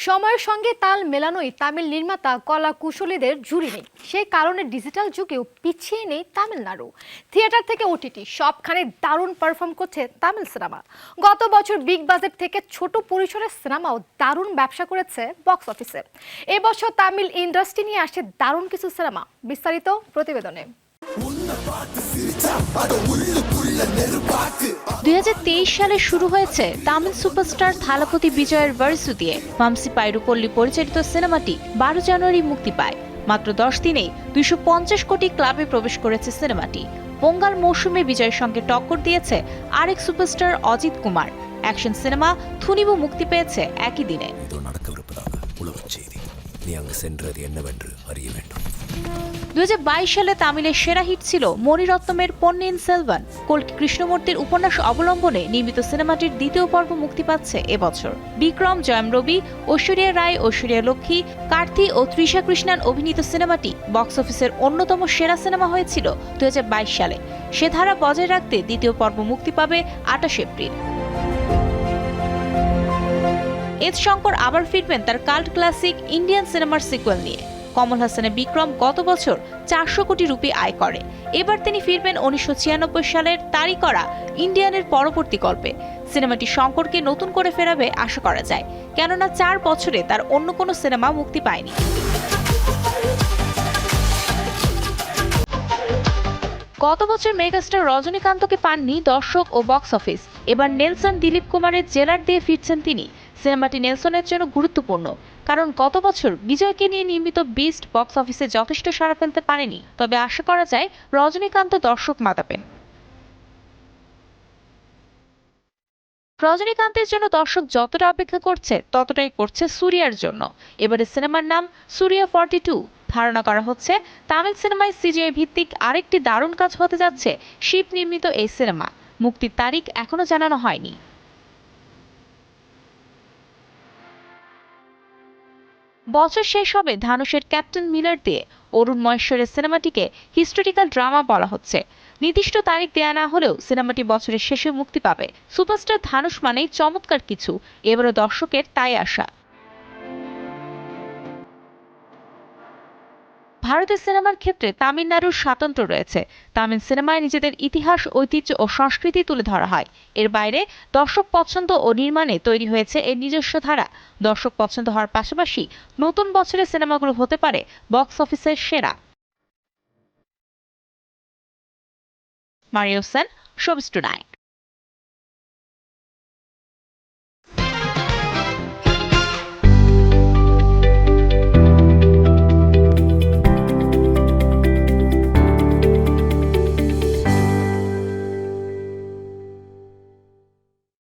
সময়ের সঙ্গে তাল মেলানোই তামিল নির্মাতা কলা কুশলীদের জুড়ি নেই। সেই কারণে ডিজিটাল যুগেও পিছিয়ে নেই তামিলনাড়ু। থিয়েটার থেকে ওটিটি সবখানে দারুণ পারফর্ম করছে তামিল সিনেমা। গত বছর বিগ বাজেট থেকে ছোট পরিসরের সিনেমাও দারুণ ব্যবসা করেছে বক্স অফিসে। এবছর তামিল ইন্ডাস্ট্রি নিয়ে আসছে দারুণ কিছু সিনেমা। বিস্তারিত প্রতিবেদনে। 2023 সালে শুরু হয়েছে তামিল সুপারস্টার থালাপতি বিজয়ের ভার্সু দিয়ে ভামসি পাইরুপল্লী পরিচালিত সিনেমাটি 12 জানুয়ারি মুক্তি পায়। মাত্র 10 দিনেই 250 কোটি ক্লাবে প্রবেশ করেছে সিনেমাটি। পোঙ্গাল মৌসুমে বিজয়ের সঙ্গে টক্কর দিয়েছে আরেক superstar Ajith Kumar. Action cinema Thunivu মুক্তি পেয়েছে একই দিনে। 2022 সালে তামিলের সেরা হিট ছিল মণিরত্নমের পন্নিয়িন সেলভান। কল্কি কৃষ্ণমূর্তির উপন্যাস অবলম্বনে নির্মিত সিনেমাটির দ্বিতীয় পর্ব মুক্তি পাচ্ছে এবছর। বিক্রম, জয়ম রবি, ঐশ্বরিয়া রায়, ঐশ্বরিয়া লক্ষ্মী, কার্তি ও তৃষা কৃষ্ণান অভিনীত সিনেমাটি বক্স অফিসের অন্যতম সেরা সিনেমা হয়েছিল 2022 সালে। সে ধারা বজায় রাখতে দ্বিতীয় পর্ব মুক্তি পাবে 28 এপ্রিল। এস শঙ্কর আবার ফিরবেন তার কাল্ট ক্লাসিক ইন্ডিয়ান সিনেমার সিকুয়েল নিয়ে। কমল হাসানের বিক্রম গত বছর 400 কোটি রুপি আয় করে। এবার তিনি ফিরবেন 1996 সালের তারই করা ইন্ডিয়ানের পরবর্তী গল্পে। সিনেমাটি শঙ্করকে নতুন করে ফেরাবে আশা করা যায়, কেননা 4 বছরে তার অন্য কোনো সিনেমা মুক্তি পায়নি। গত বছর মেগাস্টার রজনীকান্তকে পাননি দর্শক ও বক্স অফিস। এবার নেলসন দিলীপ কুমারের জেলার দিয়ে ফিরছেন তিনি। সিনেমাটি নেলসনের জন্য গুরুত্বপূর্ণ, কারণ গত বছর বিজয়কে নিয়ে নির্মিত বিস্ট বক্স অফিসে যথেষ্ট সাড়া ফেলতে পারেনি। তবে আশা করা যায় রজনীকান্ত দর্শক মাতাবেন। রজনীকান্তের জন্য দর্শক যতটা অপেক্ষা করছে ততটাই করছে সূর্যার জন্য। এবারে সিনেমার নাম সূর্যা 42। ধারণা করা হচ্ছে তামিল সিনেমায় সিজিআই ভিত্তিক আরেকটি দারুণ কাজ হতে যাচ্ছে শিব নির্মিত এই সিনেমা। মুক্তির তারিখ এখনো জানানো হয়নি। বছর শেষ হবে ধানুষের ক্যাপ্টেন মিলার দিয়ে। অরুণ মহেশ্বরের সিনেমাটিকে হিস্টোরিক্যাল ড্রামা বলা হচ্ছে। নির্দিষ্ট তারিখ দেয়া না হলেও সিনেমাটি বছরের শেষে মুক্তি পাবে। সুপারস্টার ধানুষ মানেই চমৎকার কিছু, এবারও দর্শকের তাই আশা। ভারতের সিনেমার ক্ষেত্রে তামিলনাড়ুর স্বাতন্ত্র্য রয়েছে। তামিল সিনেমায় নিজেদের ইতিহাস, ঐতিহ্য ও সংস্কৃতি তুলে ধরা হয়। এর বাইরে দর্শক পছন্দ ও নির্মাণে তৈরি হয়েছে এর নিজস্ব ধারা। দর্শক পছন্দ হওয়ার পাশাপাশি নতুন বছরের সিনেমাগুলো হতে পারে বক্স অফিসের সেরা। Mario Sen, showbiz tonight.